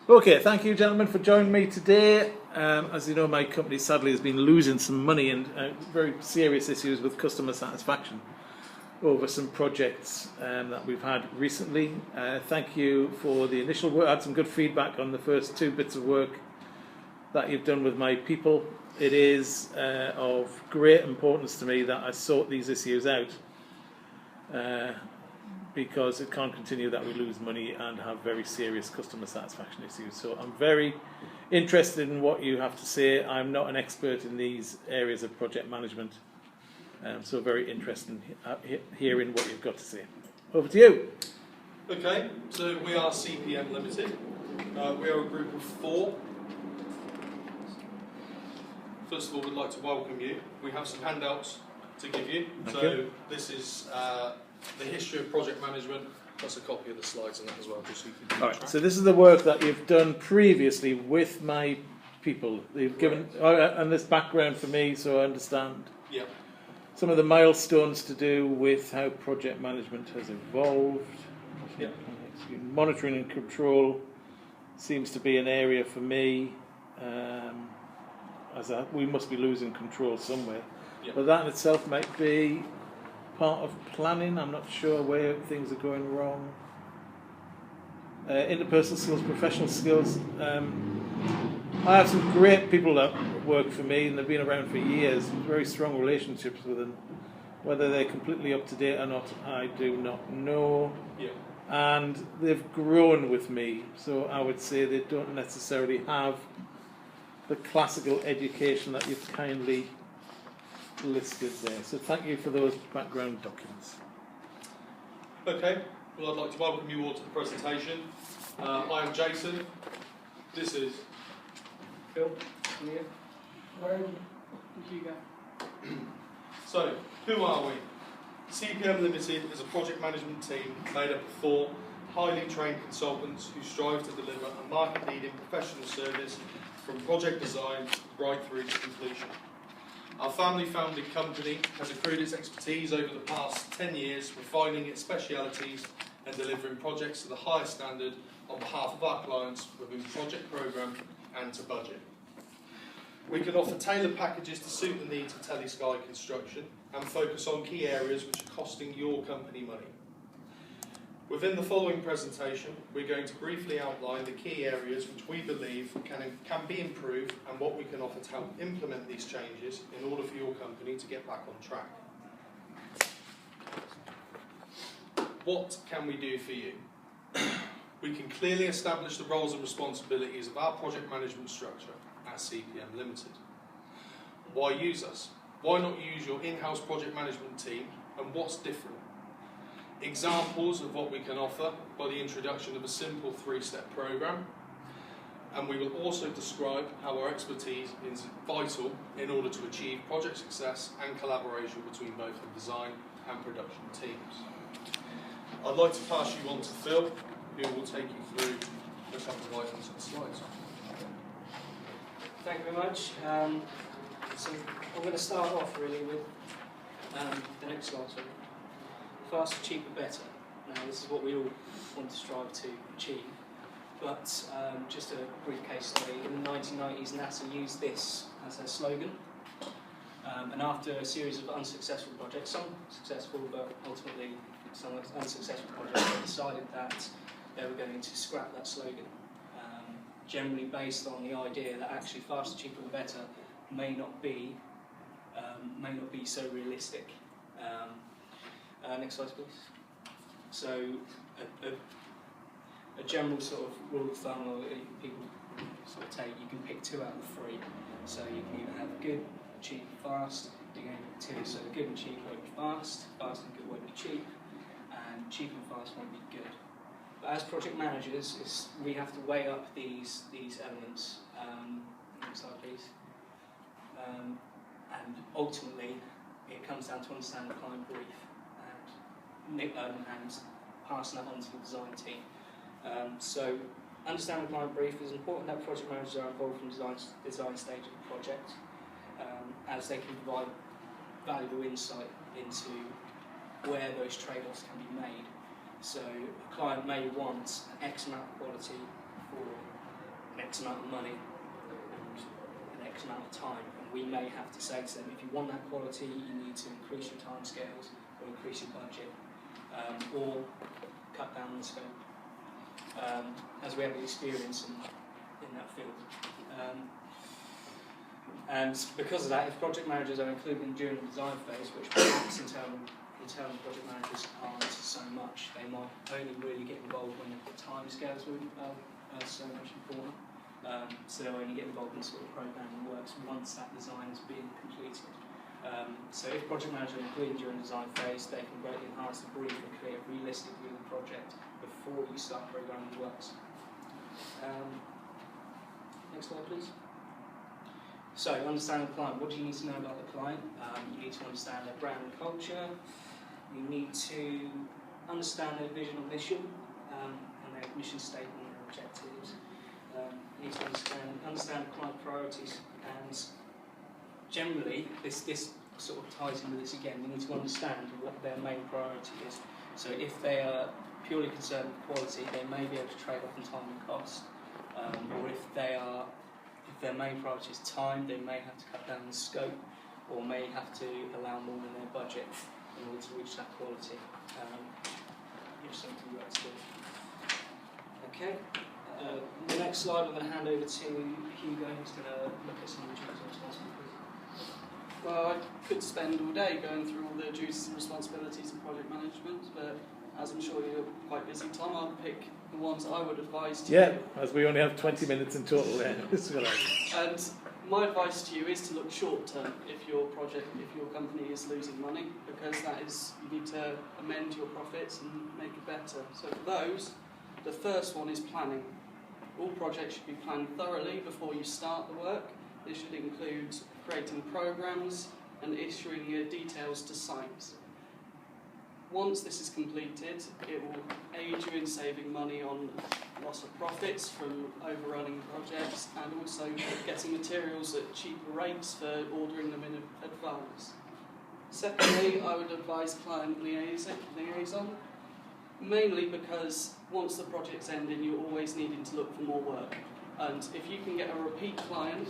Okay, thank you, gentlemen, for joining me today. As you know, my company sadly has been losing some money and very serious issues with customer satisfaction over some projects that we've had recently. Thank you for the initial work. I had some good feedback on the first 2 bits of work that you've done with my people. It is of great importance to me that I sort these issues out. Because it can't continue that we lose money and have very serious customer satisfaction issues. So I'm very interested in what you have to say. I'm not an expert in these areas of project management, so very interested in hearing what you've got to say. Over to you. Okay, so we are CPM Limited. We are a group of 4. First of all, we'd like to welcome you. We have some handouts to give you. This is the history of project management, plus a copy of the slides on that as well, just so you can keep track. Alright, so this is the work that you've done previously with my people. You've given and this background for me, so I understand some of the milestones to do with how project management has evolved. Monitoring and control seems to be an area for me, we must be losing control somewhere. But that in itself might be part of planning. I'm not sure where things are going wrong. Interpersonal skills, professional skills. I have some great people that work for me, and they've been around for years. Very strong relationships with them. Whether they're completely up to date or not, I do not know. And they've grown with me, so I would say they don't necessarily have the classical education that you've kindly listed there. So thank you for those background documents. Okay, well, I'd like to welcome you all to the presentation. I am Jason. This is Phil. Where did you go? So, who are we? CPM Limited is a project management team made up of 4 highly trained consultants who strive to deliver a market-leading professional service from project design right through to completion. Our family-founded company has accrued its expertise over the past 10 years, refining its specialities and delivering projects to the highest standard on behalf of our clients within project programme and to budget. We can offer tailored packages to suit the needs of Telesky Construction and focus on key areas which are costing your company money. Within the following presentation, we're going to briefly outline the key areas which we believe can be improved and what we can offer to help implement these changes in order for your company to get back on track. What can we do for you? We can clearly establish the roles and responsibilities of our project management structure at CPM Limited. Why use us? Why not use your in-house project management team, and what's different? Examples of what we can offer by the introduction of a simple 3-step programme, and we will also describe how our expertise is vital in order to achieve project success and collaboration between both the design and production teams. I'd like to pass you on to Phil, who will take you through a couple of items and slides. Thank you very much. So I'm going to start off really with the next slide. Sorry. Faster, cheaper, better. Now this is what we all want to strive to achieve. But just a brief case study. In the 1990s, NASA used this as their slogan. And after a series of unsuccessful projects, some successful but ultimately some unsuccessful projects, they decided that they were going to scrap that slogan. Generally based on the idea that actually faster, cheaper and better may not be so realistic. Next slide, please. So, a general sort of rule of thumb, or people sort of take, you can pick 2 out of the 3. So you can either have good, cheap, fast. You can have 2. So good and cheap won't be fast, fast and good won't be cheap, and cheap and fast won't be good. But as project managers, we have to weigh up these elements. Next slide, please. And ultimately, it comes down to understanding the client brief and passing that on to the design team. So, understanding the client brief is important that project managers are involved from the design stage of the project, as they can provide valuable insight into where those trade-offs can be made. So a client may want an X amount of quality for an X amount of money and an X amount of time, and we may have to say to them, if you want that quality, you need to increase your timescales or increase your budget, or cut down the scope, as we have experience in that field. And because of that, if project managers are included during the design phase, which perhaps internal project managers aren't so much, they might only really get involved when the timescales are so much important. So they'll only get involved in sort of programming works once that design has been completed. So if project managers are included during the design phase, they can greatly enhance the brief and create a realistic view of the project before you start programming the works. Next slide, please. So, understanding the client. What do you need to know about the client? You need to understand their brand and culture. You need to understand their vision or mission, and their mission statement and their objectives. You need to understand client priorities, and generally, this sort of ties in with this again. You need to understand what their main priority is. So, if they are purely concerned with quality, they may be able to trade off on time and cost, or if their main priority is time, they may have to cut down the scope, or may have to allow more in their budget in order to reach that quality. If something works good. Okay. The next slide, I'm going to hand over to Hugo, who's going to look at some of the duties and responsibilities. Well, I could spend all day going through all the duties and responsibilities of project management, but as I'm sure you're quite busy, Tom, I'll pick the ones I would advise to you. As we only have 20 minutes in total there. And my advice to you is to look short term if your company is losing money, because that is, you need to amend your profits and make it better. So for those, the first one is planning. All projects should be planned thoroughly before you start the work. This should include creating programs and issuing details to sites. Once this is completed, it will aid you in saving money on loss of profits from overrunning projects, and also getting materials at cheaper rates for ordering them in advance. Secondly, I would advise client liaison, mainly because once the project's ending, you're always needing to look for more work. And if you can get a repeat client,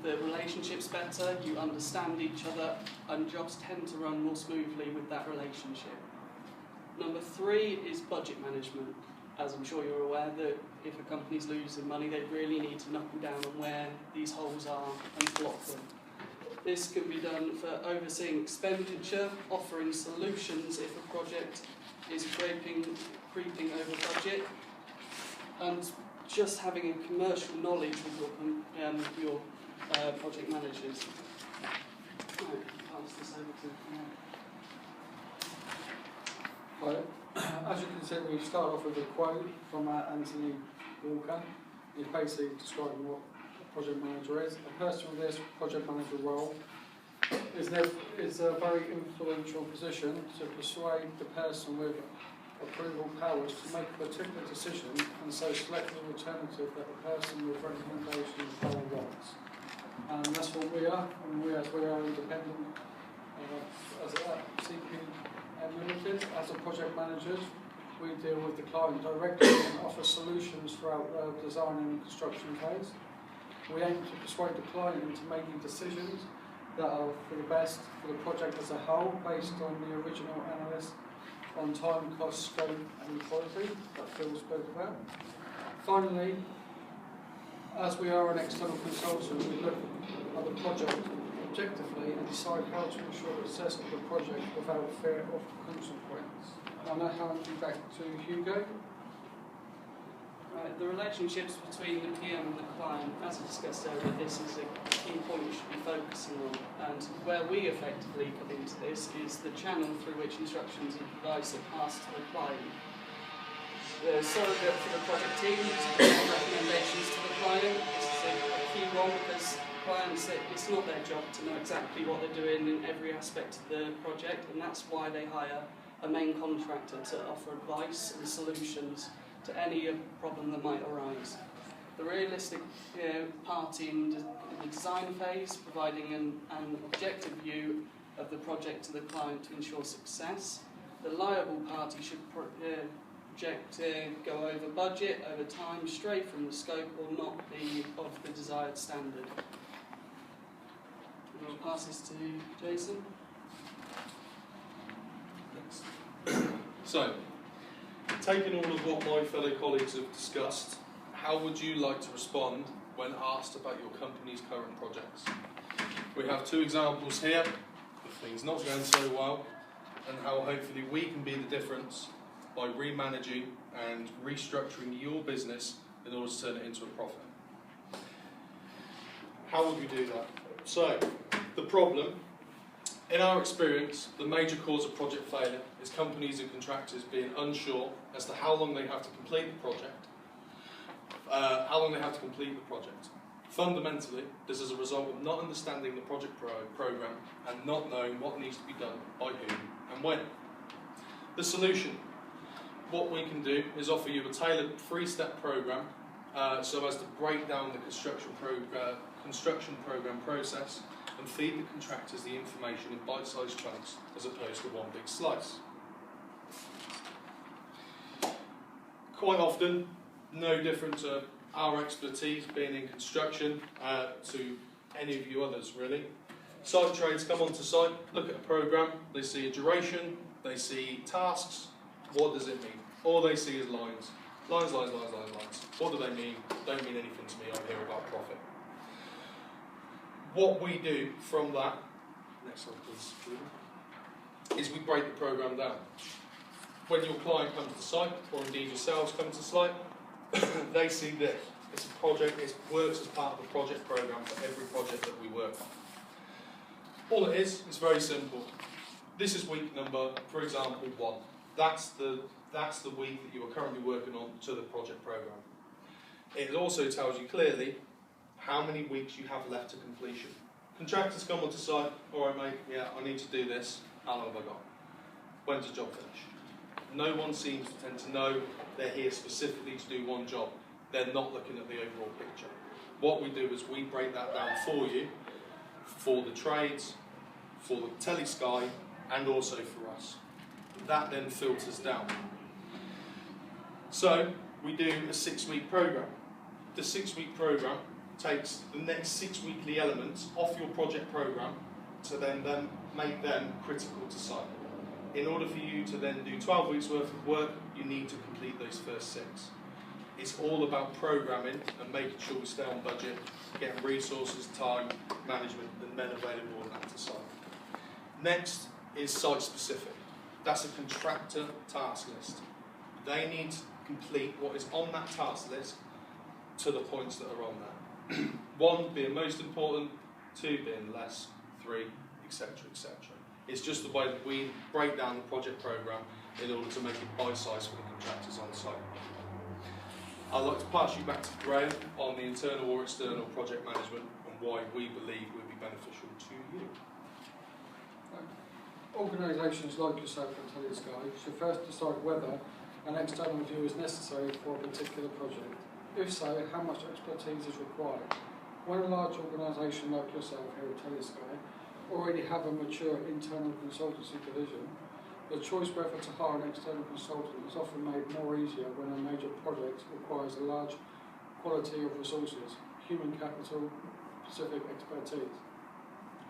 the relationship's better, you understand each other, and jobs tend to run more smoothly with that relationship. Number 3 is budget management. As I'm sure you're aware, that if a company's losing money, they really need to knuckle down on where these holes are and block them. This can be done for overseeing expenditure, offering solutions if a project is creeping over budget, and just having a commercial knowledge with your project managers. Right, pass this over to Right. As you can see, we start off with a quote from Anthony Walker. He's basically describing what a project manager is. A person with this project manager role is a very influential position to persuade the person with approval powers to make a particular decision, and so select the alternative that the person with recommendation power wants. And that's what we are, and we are independent as a CP Limited. As a project managers, we deal with the client directly and offer solutions throughout the design and construction phase. We aim to persuade the client into making decisions that are for the best for the project as a whole, based on the original analysis on time, cost, scope and quality that Phil spoke about. Finally, as we are an external consultant, we look at the project objectively and decide how to ensure success of the project without fear of consequence. I'll now hand you back to Hugo. Right, the relationships between the PM and the client, as I discussed earlier, this is a key point you should be focusing on, and where we effectively come into this is the channel through which instructions and advice are passed to the client. The surrogate for the project team is to provide recommendations to the client. This is a key one because clients, it's not their job to know exactly what they're doing in every aspect of the project, and that's why they hire a main contractor to offer advice and solutions to any problem that might arise. The realistic party in the design phase, providing an objective view of the project to the client to ensure success. The liable party should project to go over budget, over time, stray from the scope, or not be of the desired standard. And I'll pass this to Jason. So, taking all of what my fellow colleagues have discussed, how would you like to respond when asked about your company's current projects? We have two examples here of things not going so well, and how hopefully we can be the difference by remanaging and restructuring your business in order to turn it into a profit. How would we do that? So, the problem, in our experience, the major cause of project failure is companies and contractors being unsure as to how long they have to complete the project. Fundamentally, this is a result of not understanding the project program and not knowing what needs to be done by whom and when. The solution, what we can do is offer you a tailored 3-step program so as to break down the construction program process and feed the contractors the information in bite-sized chunks as opposed to one big slice. Quite often, no different to our expertise being in construction to any of you others really. Site trades come onto site, look at a program, they see a duration, they see tasks. What does it mean? All they see is lines. Lines, lines, lines, lines, lines. What do they mean? Don't mean anything to me, I'm here about profit. What we do from that, next slide please, is we break the program down. When your client comes to site, or indeed yourselves come to site, they see this. It's a project, it works as part of a project program for every project that we work on. All it is very simple. This is week number, for example, 1. That's the week that you are currently working on to the project program. It also tells you clearly how many weeks you have left to completion. Contractors come onto site, all right mate, yeah, I need to do this, how long have I got? When's the job finished? No one seems to tend to know they're here specifically to do one job. They're not looking at the overall picture. What we do is we break that down for you, for the trades, for the telesky, and also for us. That then filters down. So we do a 6-week program. The 6-week program takes the next 6 weekly elements off your project program to then make them critical to site. In order for you to then do 12 weeks worth of work, you need to complete those first 6. It's all about programming and making sure we stay on budget, getting resources, time, management, and men available on that to site. Next is site specific. That's a contractor task list. They need to complete what is on that task list to the points that are on there. 1 being most important, 2 being less, 3, etc., etc. It's just the way that we break down the project program in order to make it bite-sized for the contractors on site. I'd like to pass you back to Graham on the internal or external project management and why we believe would be beneficial to you. Organisations like yourself and Telesky should first decide whether an external review is necessary for a particular project. If so, how much expertise is required? When a large organisation like yourself here at Telesky already have a mature internal consultancy division, the choice whether to hire an external consultant is often made more easier when a major project requires a large quality of resources, human capital, specific expertise.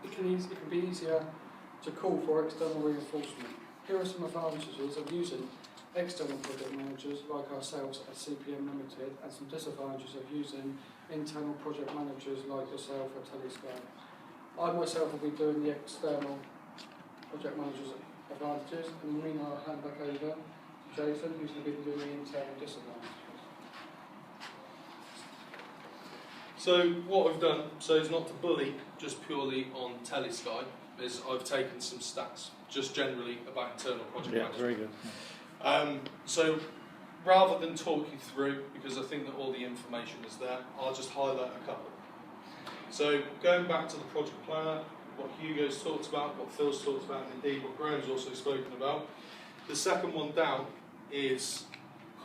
It can be easier to call for external reinforcement. Here are some advantages of using external project managers like ourselves at CPM Limited, and some disadvantages of using internal project managers like yourself at Telesky. I myself will be doing the external project managers' advantages, and meanwhile I'll hand back over to Jason, who's going to be doing the internal disadvantages. So what I've done, so is not to bully just purely on Telesky, is I've taken some stats, just generally about internal project management. Very good. So rather than talk you through, because I think that all the information is there, I'll just highlight a couple. So going back to the project planner, what Hugo's talked about, what Phil's talked about, and indeed what Graham's also spoken about, the second one down is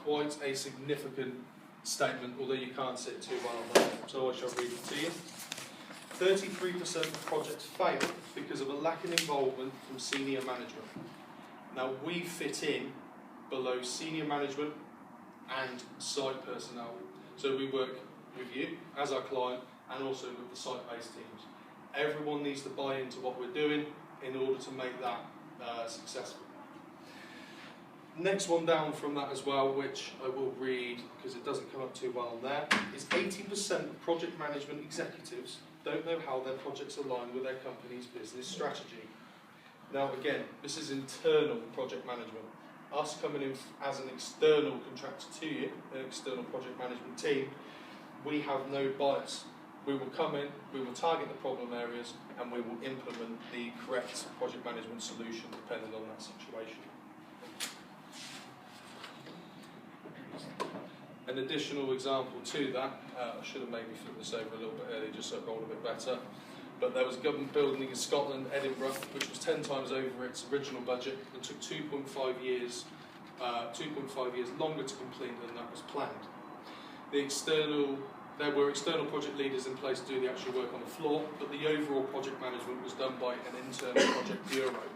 quite a significant statement, although you can't see it too well on there, so I shall read it to you. 33% of projects fail because of a lack of involvement from senior management. Now we fit in below senior management and site personnel. So we work with you as our client and also with the site-based teams. Everyone needs to buy into what we're doing in order to make that successful. Next one down from that as well, which I will read because it doesn't come up too well on there, is 80% of project management executives don't know how their projects align with their company's business strategy. Now again, this is internal project management. Us coming in as an external contractor to you, an external project management team, we have no bias. We will come in, we will target the problem areas, and we will implement the correct project management solution depending on that situation. An additional example to that, I should have maybe flipped this over a little bit earlier just so it rolled a bit better, but there was a government building in Scotland, Edinburgh, which was 10 times over its original budget and took 2.5 years longer to complete than that was planned. There were external project leaders in place to do the actual work on the floor, but the overall project management was done by an internal project bureau.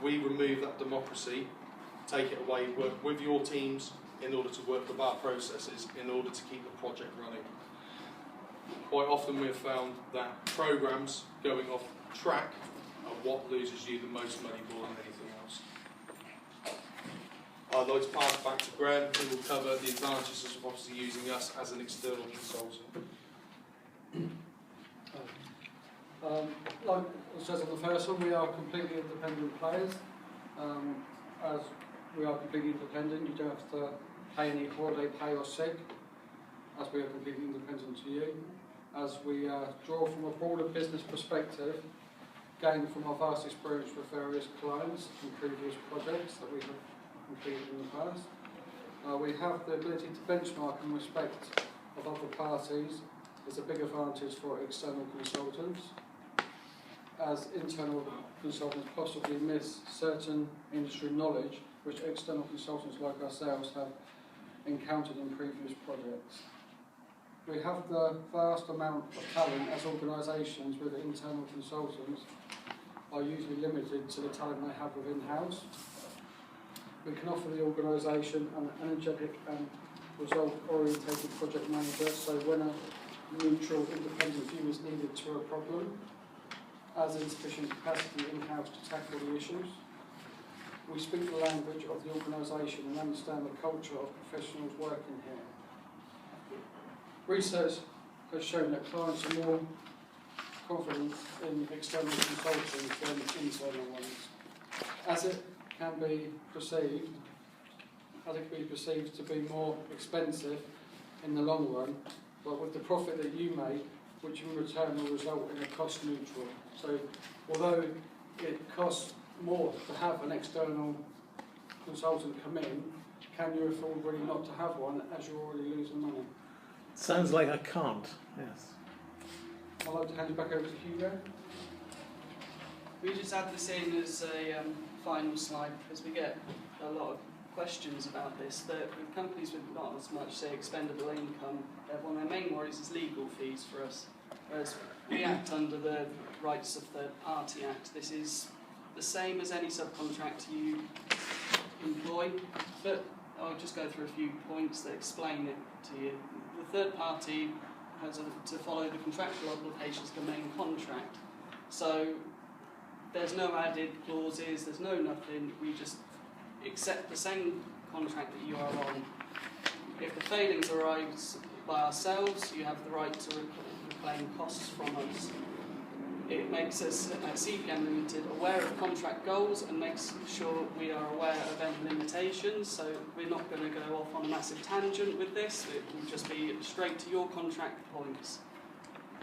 We remove that democracy, take it away, work with your teams in order to work with our processes in order to keep the project running. Quite often we've found that programs going off track are what loses you the most money more than anything else. I'd like to pass back to Graham, who will cover the advantages of obviously using us as an external consultant. Like it says on the first one, we are completely independent players. As we are completely independent, you don't have to pay any holiday pay or sick, as we are completely independent to you. As we draw from a broader business perspective, gained from our vast experience with various clients and previous projects that we have completed in the past. We have the ability to benchmark and respect of other parties is a big advantage for external consultants, as internal consultants possibly miss certain industry knowledge which external consultants like ourselves have encountered in previous projects. We have the vast amount of talent as organisations with internal consultants are usually limited to the talent they have within house. We can offer the organisation an energetic and result-orientated project manager, so when a neutral, independent view is needed to a problem, as insufficient capacity in-house to tackle the issues. We speak the language of the organisation and understand the culture of professionals working here. Research has shown that clients are more confident in external consultants than internal ones, as it can be perceived to be more expensive in the long run, but with the profit that you make, which in return will result in a cost neutral. So although it costs more to have an external consultant come in, can you afford really not to have one as you're already losing money? Sounds like I can't, yes. I'd like to hand you back over to Hugo. We just add this in as a final slide because we get a lot of questions about this. That with companies with not as much, say, expendable income, one of their main worries is legal fees for us. Whereas we act under the Rights of Third Party Act. This is the same as any subcontractor you employ, but I'll just go through a few points that explain it to you. The third party has to follow the contractual obligations of the main contract. So there's no added clauses, there's no nothing, we just accept the same contract that you are on. If the failings arise by ourselves, you have the right to reclaim costs from us. It makes us at CPM Limited aware of contract goals and makes sure we are aware of any limitations, so we're not going to go off on a massive tangent with this, it will just be straight to your contract points.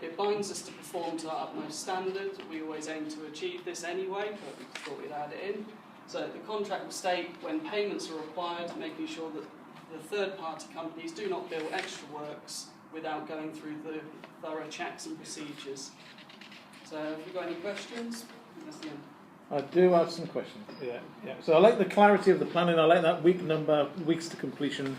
It binds us to perform to our utmost standard. We always aim to achieve this anyway, but we thought we'd add it in. So the contract will state when payments are required, making sure that the third-party companies do not bill extra works without going through the thorough checks and procedures. So have you got any questions? That's the end. I do have some questions. Yeah. So I like the clarity of the planning. I like that week number, weeks to completion.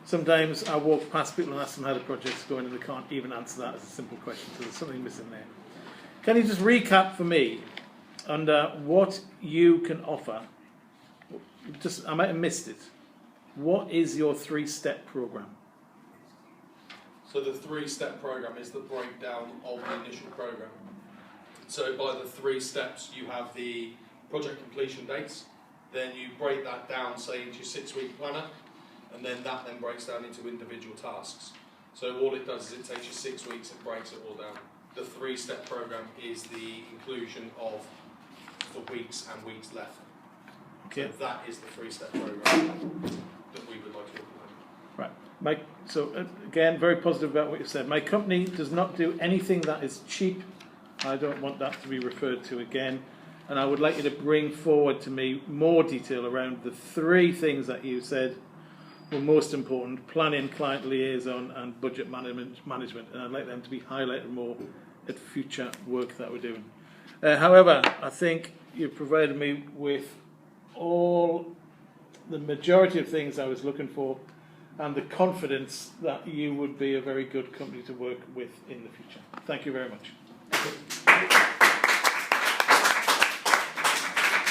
Sometimes I walk past people and ask them how the project's going and they can't even answer that as a simple question, so there's something missing there. Can you just recap for me under what you can offer, just I might have missed it. What is your 3-step program? So the 3-step program is the breakdown of the initial program. So by the 3 steps, you have the project completion dates, then you break that down, say, into your 6-week planner, and then that then breaks down into individual tasks. So all it does is it takes you 6 weeks and breaks it all down. The 3-step program is the inclusion of the weeks and weeks left. Okay. So that is the 3-step program that we would like to implement. Right. So again, very positive about what you said. My company does not do anything that is cheap. I don't want that to be referred to again. And I would like you to bring forward to me more detail around the 3 things that you said were most important: planning, client liaison, and budget management. And I'd like them to be highlighted more at future work that we're doing. However, I think you've provided me with all the majority of things I was looking for, and the confidence that you would be a very good company to work with in the future. Thank you very much.